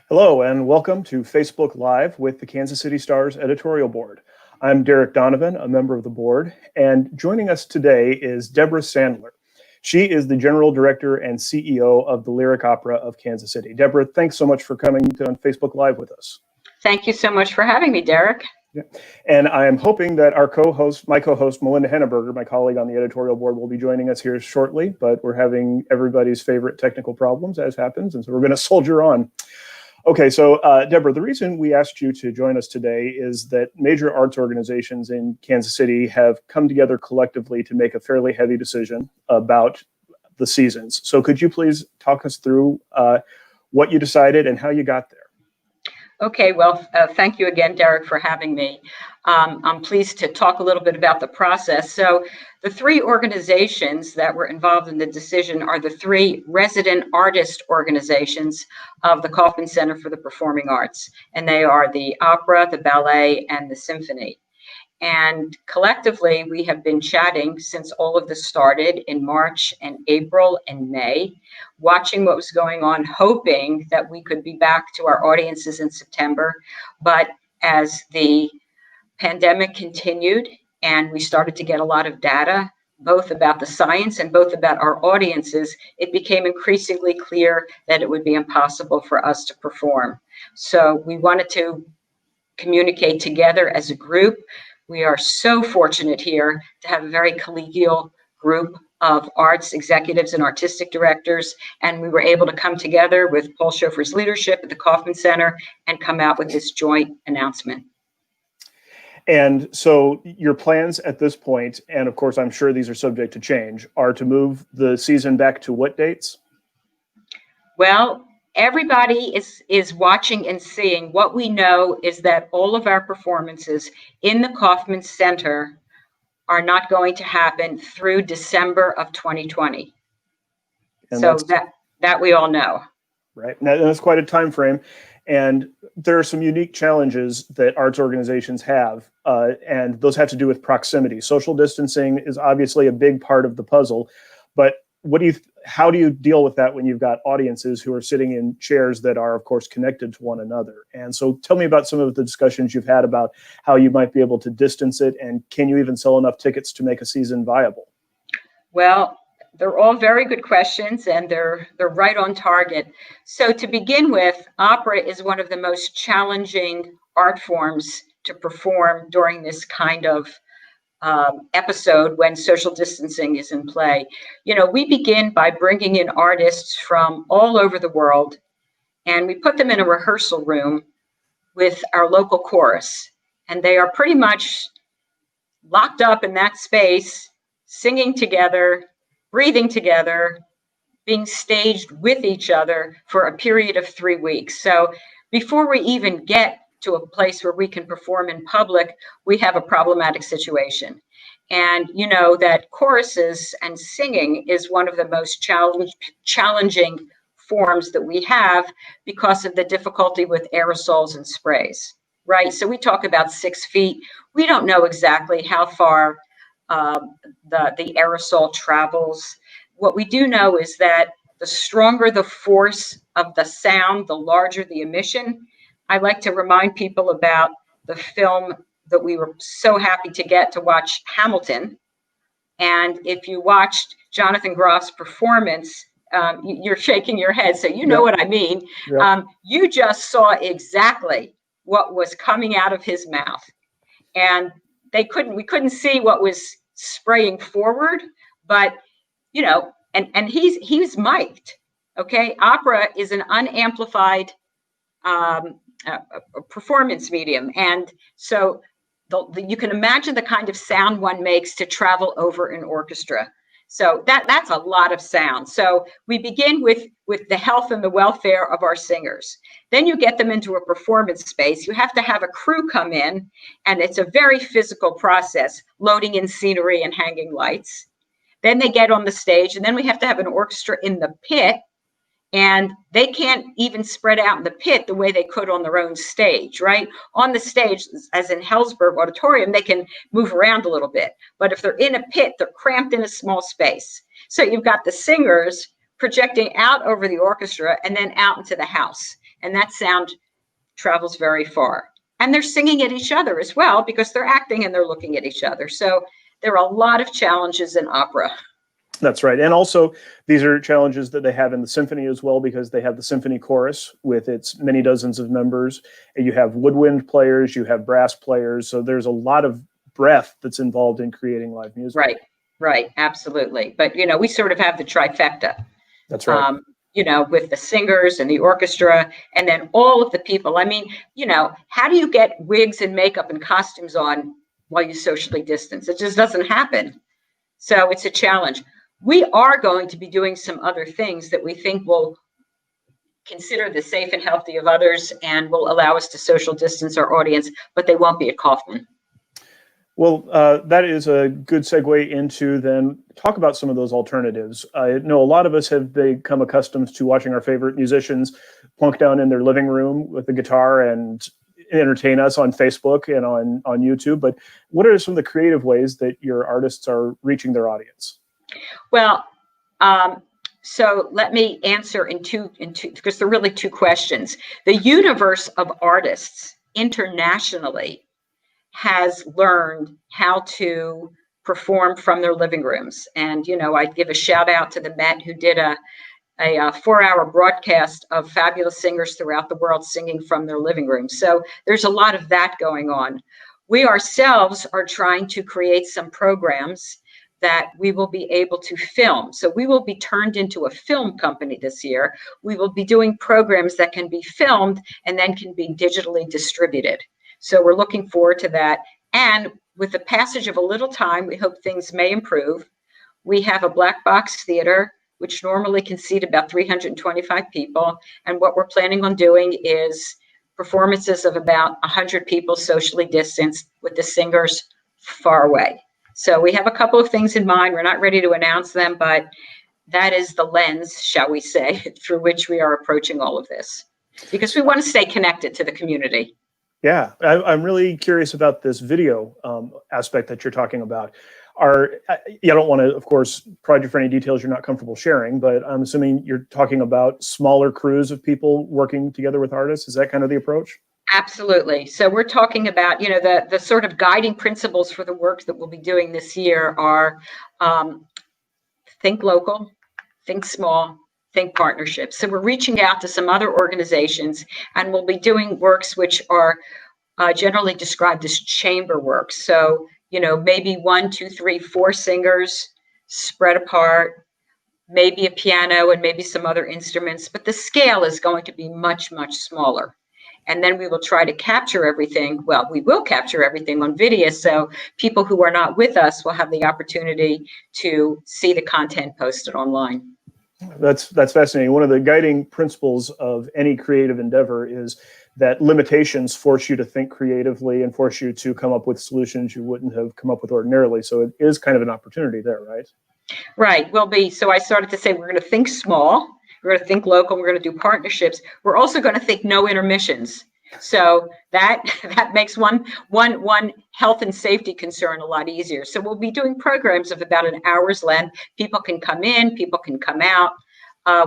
Hello and welcome to Facebook Live with the Kansas City Star's editorial board. I'm Derek Donovan, a member of the board, and joining us today is Deborah Sandler. She is the General Director and CEO of the Lyric Opera of Kansas City. Deborah, thanks so much for coming on Facebook Live with us. Thank you so much for having me, Derek. Yeah. And I am hoping that my co-host, Melinda Henneberger, my colleague on the editorial board, will be joining us here shortly, but we're having everybody's favorite technical problems, as happens, and so we're going to soldier on. Okay, so Deborah, the reason we asked you to join us today is that major arts organizations in Kansas City have come together collectively to make a fairly heavy decision about the seasons. So could you please talk us through what you decided and how you got there? Okay, well, thank you again, Derek, for having me. I'm pleased to talk a little bit about the process. So the three organizations that were involved in the decision are the three resident artist organizations of the Kaufman Center for the Performing Arts, and they are the opera, the ballet, and the symphony. And collectively, we have been chatting since all of this started in March and April and May, watching what was going on, hoping that we could be back to our audiences in September. But as the pandemic continued and we started to get a lot of data, both about the science and both about our audiences, it became increasingly clear that it would be impossible for us to perform. So we wanted to communicate together as a group. We are so fortunate here to have a very collegial group of arts executives and artistic directors, and we were able to come together with Paul Schofer's leadership at the Kaufman Center and come out with this joint announcement. And so your plans at this point, and of course I'm sure these are subject to change, are to move the season back to what dates? Well, everybody is watching and seeing. What we know is that all of our performances in the Kaufman Center are not going to happen through December of 2020. And so that we all know. Right. Now, that's quite a time frame. And there are some unique challenges that arts organizations have, and those have to do with proximity. Social distancing is obviously a big part of the puzzle, but how do you deal with that when you've got audiences who are sitting in chairs that are, of course, connected to one another? And so tell me about some of the discussions you've had about how you might be able to distance it, and can you even sell enough tickets to make a season viable? Well, they're all very good questions, and they're right on target. So to begin with, opera is one of the most challenging art forms to perform during this kind of episode when social distancing is in play. You know, we begin by bringing in artists from all over the world, and we put them in a rehearsal room with our local chorus, and they are pretty much locked up in that space, singing together, breathing together, being staged with each other for a period of 3 weeks. So before we even get to a place where we can perform in public, we have a problematic situation. And you know that choruses and singing is one of the most challenging forms that we have because of the difficulty with aerosols and sprays, right? So we talk about 6 feet. We don't know exactly how far the aerosol travels. What we do know is that the stronger the force of the sound, the larger the emission. I like to remind people about the film that we were so happy to get to watch, Hamilton. And if you watched Jonathan Groff's performance, you're shaking your head, so you know what I mean. You just saw exactly what was coming out of his mouth. And we couldn't see what was spraying forward, but you know, and he's mic'd. Okay, opera is an unamplified performance medium, and so you can imagine the kind of sound one makes to travel over an orchestra. So that's a lot of sound. So we begin with the health and the welfare of our singers. Then you get them into a performance space. You have to have a crew come in, and it's a very physical process, loading in scenery and hanging lights. Then they get on the stage, and then we have to have an orchestra in the pit, and they can't even spread out in the pit the way they could on their own stage, right? On the stage, as in Hellsberg Auditorium, they can move around a little bit. But if they're in a pit, they're cramped in a small space. So you've got the singers projecting out over the orchestra and then out into the house. And that sound travels very far. And they're singing at each other as well because they're acting and they're looking at each other. So there are a lot of challenges in opera. That's right. And also, these are challenges that they have in the symphony as well, because they have the symphony chorus with its many dozens of members. And you have woodwind players, you have brass players. So there's a lot of breadth that's involved in creating live music. Right. Absolutely. But, we sort of have the trifecta. That's right. With the singers and the orchestra and then all of the people. I mean, how do you get wigs and makeup and costumes on while you socially distance? It just doesn't happen. So it's a challenge. We are going to be doing some other things that we think will consider the safe and healthy of others and will allow us to social distance our audience, but they won't be at Kaufman. Well, that is a good segue into then talk about some of those alternatives. I know a lot of us have become accustomed to watching our favorite musicians plunk down in their living room with a guitar and entertain us on Facebook and on YouTube. But what are some of the creative ways that your artists are reaching their audience? Well, so let me answer in two, because there are really two questions. The universe of artists internationally has learned how to perform from their living rooms. And, I'd give a shout out to the Met, who did a 4-hour broadcast of fabulous singers throughout the world singing from their living rooms. So there's a lot of that going on. We ourselves are trying to create some programs that we will be able to film. So we will be turned into a film company this year. We will be doing programs that can be filmed and then can be digitally distributed. So we're looking forward to that. And with the passage of a little time, we hope things may improve. We have a black box theater, which normally can seat about 325 people. And what we're planning on doing is performances of about 100 people socially distanced with the singers far away. So we have a couple of things in mind. We're not ready to announce them, but that is the lens, shall we say, through which we are approaching all of this, because we want to stay connected to the community. Yeah, I'm really curious about this video aspect that you're talking about. I don't want to, of course, prod you for any details you're not comfortable sharing, but I'm assuming you're talking about smaller crews of people working together with artists. Is that kind of the approach? Absolutely. So we're talking about, the sort of guiding principles for the work that we'll be doing this year are think local, think small, think partnerships. So we're reaching out to some other organizations, and we'll be doing works which are generally described as chamber works. So, maybe 1, 2, 3, 4 singers spread apart, maybe a piano and maybe some other instruments, but the scale is going to be much, much smaller. And then we will try to capture everything. Well, we will capture everything on video, so people who are not with us will have the opportunity to see the content posted online. That's fascinating. One of the guiding principles of any creative endeavor is that limitations force you to think creatively and force you to come up with solutions you wouldn't have come up with ordinarily. So it is kind of an opportunity there, right? Right. So I started to say we're going to think small, we're going to think local, we're going to do partnerships. We're also going to think no intermissions. So that makes one health and safety concern a lot easier. So we'll be doing programs of about an hour's length. People can come in, people can come out.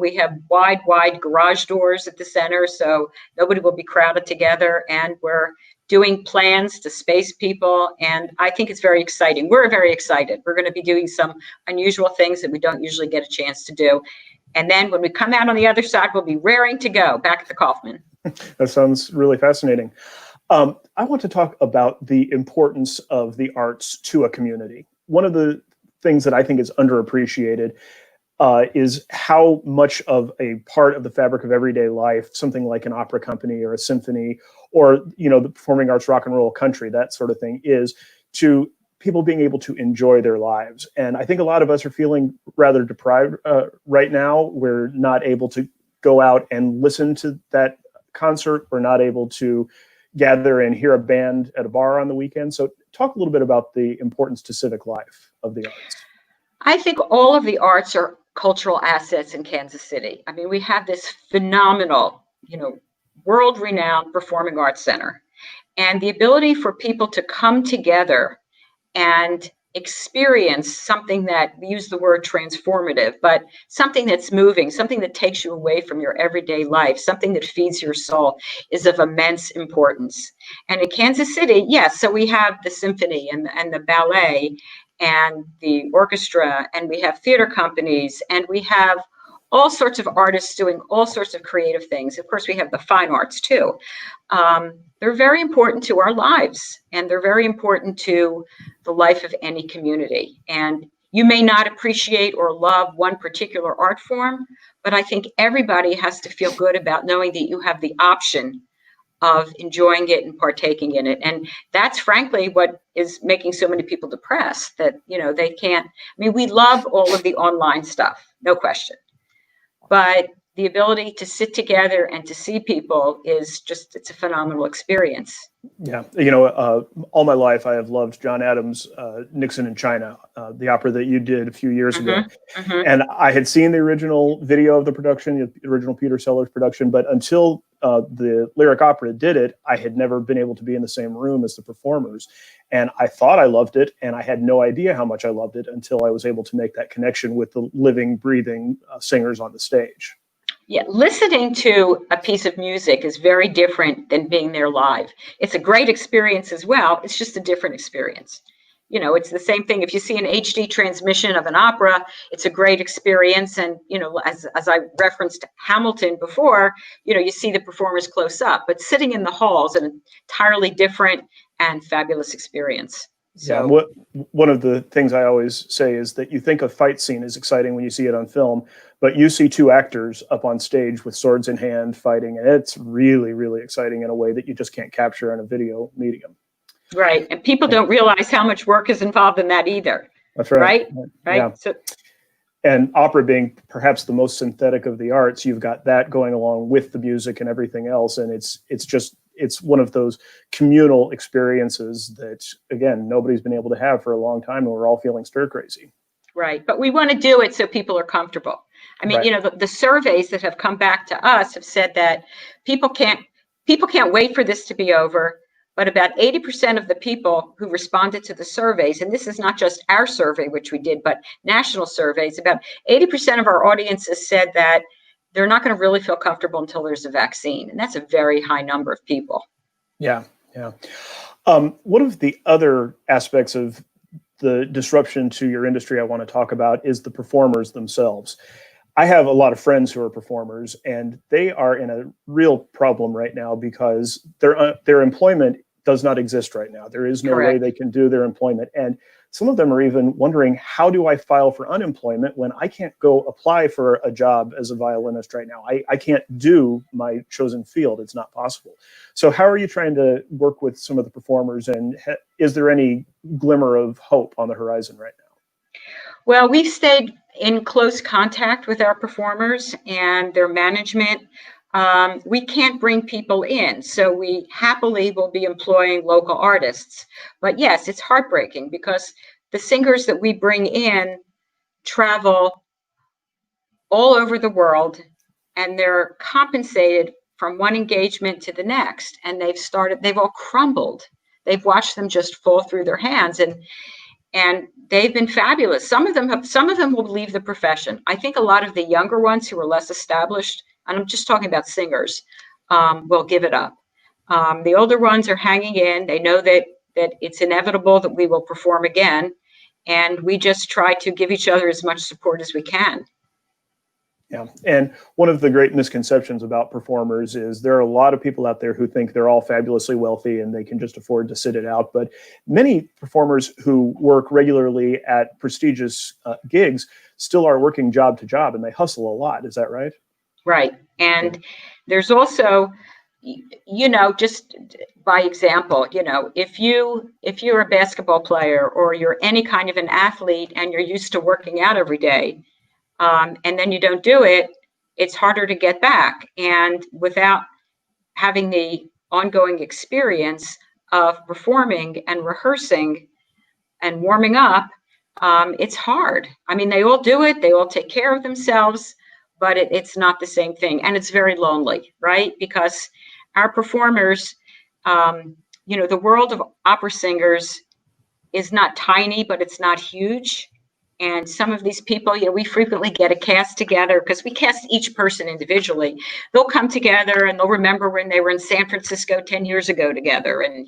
We have wide garage doors at the center, so nobody will be crowded together. And we're doing plans to space people. And I think it's very exciting. We're very excited. We're going to be doing some unusual things that we don't usually get a chance to do. And then when we come out on the other side, we'll be raring to go back at the Kaufman. That sounds really fascinating. I want to talk about the importance of the arts to a community. One of the things that I think is underappreciated is how much of a part of the fabric of everyday life something like an opera company or a symphony or the performing arts rock and roll country, that sort of thing, is to people being able to enjoy their lives. And I think a lot of us are feeling rather deprived right now. We're not able to go out and listen to that concert. We're not able to gather and hear a band at a bar on the weekend. So talk a little bit about the importance to civic life of the arts. I think all of the arts are cultural assets in Kansas City. I mean, we have this phenomenal, world-renowned performing arts center, and the ability for people to come together and experience something that, we use the word transformative, but something that's moving, something that takes you away from your everyday life, something that feeds your soul, is of immense importance. And in Kansas City, yes, so we have the symphony and the ballet and the orchestra, and we have theater companies, and we have all sorts of artists doing all sorts of creative things. Of course, we have the fine arts too. They're very important to our lives, and they're very important to the life of any community. And you may not appreciate or love one particular art form, but I think everybody has to feel good about knowing that you have the option of enjoying it and partaking in it. And that's frankly what is making so many people depressed, that, they can't, we love all of the online stuff, no question. But the ability to sit together and to see people is just, it's a phenomenal experience. Yeah. All my life, I have loved John Adams' Nixon in China, the opera that you did a few years ago. And I had seen the original video of the production, the original Peter Sellers production, but until the lyric opera did it, I had never been able to be in the same room as the performers. And I thought I loved it, and I had no idea how much I loved it until I was able to make that connection with the living, breathing singers on the stage. Yeah, listening to a piece of music is very different than being there live. It's a great experience as well. It's just a different experience. It's the same thing. If you see an HD transmission of an opera, it's a great experience. And, as I referenced Hamilton before, you see the performers close up, but sitting in the halls, an entirely different and fabulous experience. So yeah, one of the things I always say is that you think a fight scene is exciting when you see it on film, but you see two actors up on stage with swords in hand fighting, and it's really, really exciting in a way that you just can't capture on a video medium. Right. And people don't realize how much work is involved in that either. That's right. Right. Yeah. So, and opera being perhaps the most synthetic of the arts, you've got that going along with the music and everything else. And it's one of those communal experiences that, again, nobody's been able to have for a long time, and we're all feeling stir crazy. Right. But we want to do it so people are comfortable. The surveys that have come back to us have said that people can't wait for this to be over. But about 80% of the people who responded to the surveys, and this is not just our survey, which we did, but national surveys, about 80% of our audiences said that they're not going to really feel comfortable until there's a vaccine. And that's a very high number of people. Yeah. One of the other aspects of the disruption to your industry I want to talk about is the performers themselves. I have a lot of friends who are performers, and they are in a real problem right now because their employment does not exist right now. There is no Correct. way they can do their employment. And some of them are even wondering, how do I file for unemployment when I can't go apply for a job as a violinist right now? I can't do my chosen field. It's not possible. So how are you trying to work with some of the performers, and is there any glimmer of hope on the horizon right now? Well, we've stayed in close contact with our performers and their management. We can't bring people in, so we happily will be employing local artists. But yes, it's heartbreaking because the singers that we bring in travel all over the world, and they're compensated from one engagement to the next. And they've all crumbled. They've watched them just fall through their hands, and they've been fabulous. Some of them will leave the profession. I think a lot of the younger ones who are less established, and I'm just talking about singers, will give it up. The older ones are hanging in. They know that it's inevitable that we will perform again, and we just try to give each other as much support as we can. Yeah. And one of the great misconceptions about performers is there are a lot of people out there who think they're all fabulously wealthy and they can just afford to sit it out. But many performers who work regularly at prestigious gigs still are working job to job, and they hustle a lot. Is that right? Right. And there's also, just by example, if you're a basketball player or you're any kind of an athlete and you're used to working out every day, and then you don't do it, it's harder to get back. And without having the ongoing experience of performing and rehearsing and warming up, it's hard. They all do it. They all take care of themselves, but it's not the same thing. And it's very lonely, right? Because our performers, the world of opera singers is not tiny, but it's not huge. And some of these people, we frequently get a cast together because we cast each person individually. They'll come together and they'll remember when they were in San Francisco 10 years ago together. And,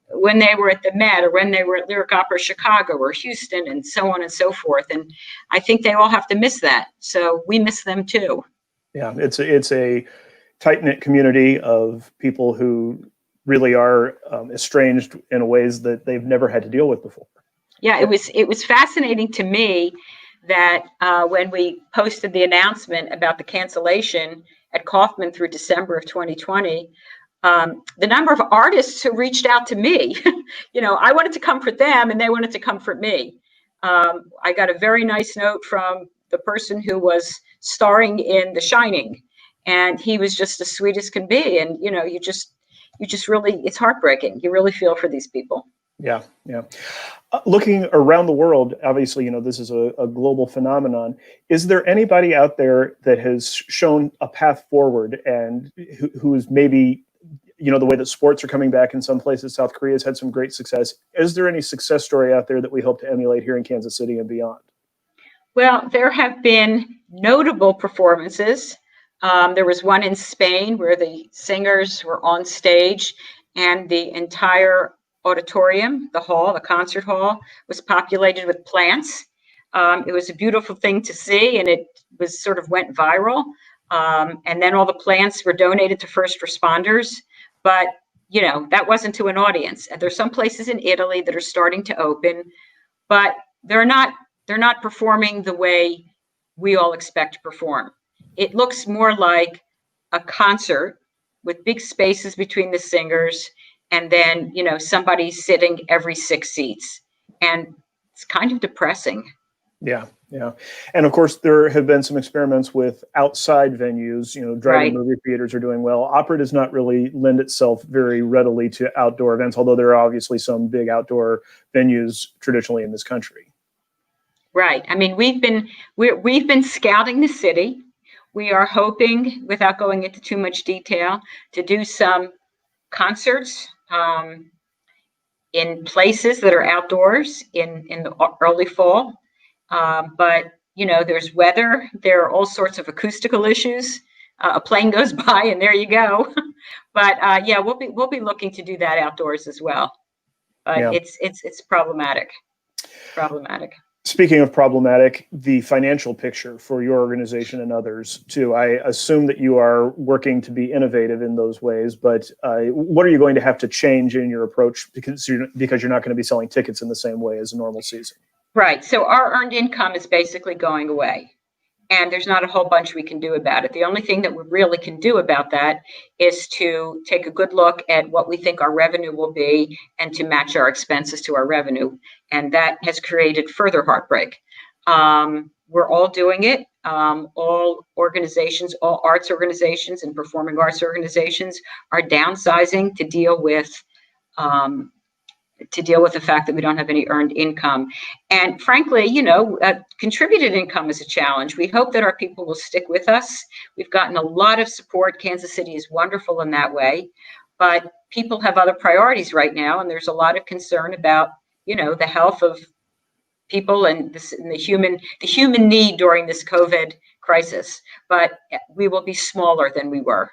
when they were at the Met or when they were at Lyric Opera Chicago or Houston and so on and so forth. And I think they all have to miss that. So we miss them too. Yeah, it's a tight-knit community of people who really are estranged in ways that they've never had to deal with before. Yeah, it was fascinating to me that when we posted the announcement about the cancellation at Kaufman through December of 2020, the number of artists who reached out to me, I wanted to comfort them and they wanted to comfort me. I got a very nice note from the person who was starring in The Shining, and he was just as sweet as can be. And, you just really, it's heartbreaking. You really feel for these people. Yeah. Looking around the world, obviously, this is a global phenomenon. Is there anybody out there that has shown a path forward and who is maybe, the way that sports are coming back in some places? South Korea has had some great success. Is there any success story out there that we hope to emulate here in Kansas City and beyond? Well, there have been notable performances. There was one in Spain where the singers were on stage and the entire auditorium, the concert hall, was populated with plants. It was a beautiful thing to see, and it was sort of went viral. And then all the plants were donated to first responders. But, that wasn't to an audience. And there's some places in Italy that are starting to open, but they're not performing the way we all expect to perform. It looks more like a concert with big spaces between the singers, and then, somebody sitting every 6 seats. And it's kind of depressing. Yeah. And of course, there have been some experiments with outside venues. Drive-in movie theaters are doing well. Opera does not really lend itself very readily to outdoor events, although there are obviously some big outdoor venues traditionally in this country. Right. I mean, we've been scouting the city. We are hoping, without going into too much detail, to do some concerts in places that are outdoors in the early fall. But, there's weather. There are all sorts of acoustical issues. A plane goes by and there you go. But we'll be looking to do that outdoors as well. But it's problematic. Speaking of problematic, the financial picture for your organization and others too. I assume that you are working to be innovative in those ways, but what are you going to have to change in your approach because you're not going to be selling tickets in the same way as a normal season? Right. So our earned income is basically going away, and there's not a whole bunch we can do about it. The only thing that we really can do about that is to take a good look at what we think our revenue will be and to match our expenses to our revenue. And that has created further heartbreak. We're all doing it. All organizations, all arts organizations and performing arts organizations are downsizing to deal with the fact that we don't have any earned income. And frankly, contributed income is a challenge. We hope that our people will stick with us. We've gotten a lot of support. Kansas City is wonderful in that way, but people have other priorities right now. And there's a lot of concern about, the health of people and the human need during this COVID crisis. But we will be smaller than we were.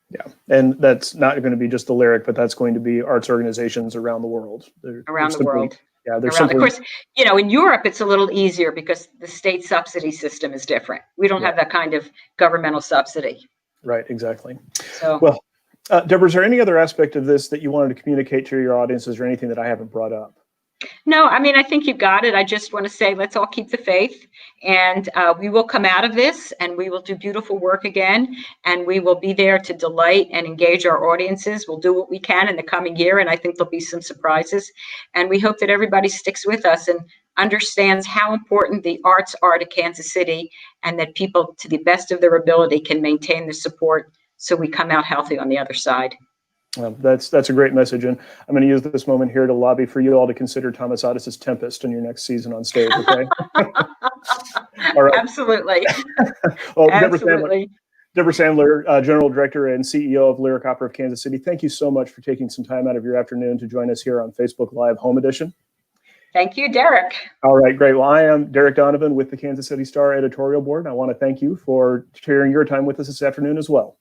Yeah, and that's not going to be just the Lyric, but that's going to be arts organizations around the world. Around the world. Yeah, of course, in Europe, it's a little easier because the state subsidy system is different. We don't have that kind of governmental subsidy. Right, exactly. So, well, Deborah, is there any other aspect of this that you wanted to communicate to your audiences or anything that I haven't brought up? No, I mean, I think you got it. I just want to say, let's all keep the faith, and we will come out of this and we will do beautiful work again, and we will be there to delight and engage our audiences. We'll do what we can in the coming year, and I think there'll be some surprises, and we hope that everybody sticks with us and understands how important the arts are to Kansas City, and that people, to the best of their ability, can maintain the support so we come out healthy on the other side. Well, that's a great message, and I'm going to use this moment here to lobby for you all to consider Thomas Otis's Tempest in your next season on stage. Okay. All right. Absolutely. Well, Absolutely. Deborah Sandler, General Director and CEO of Lyric Opera of Kansas City. Thank you so much for taking some time out of your afternoon to join us here on Facebook Live Home Edition. Thank you, Derek. All right, great. Well, I am Derek Donovan with the Kansas City Star Editorial Board. I want to thank you for sharing your time with us this afternoon as well.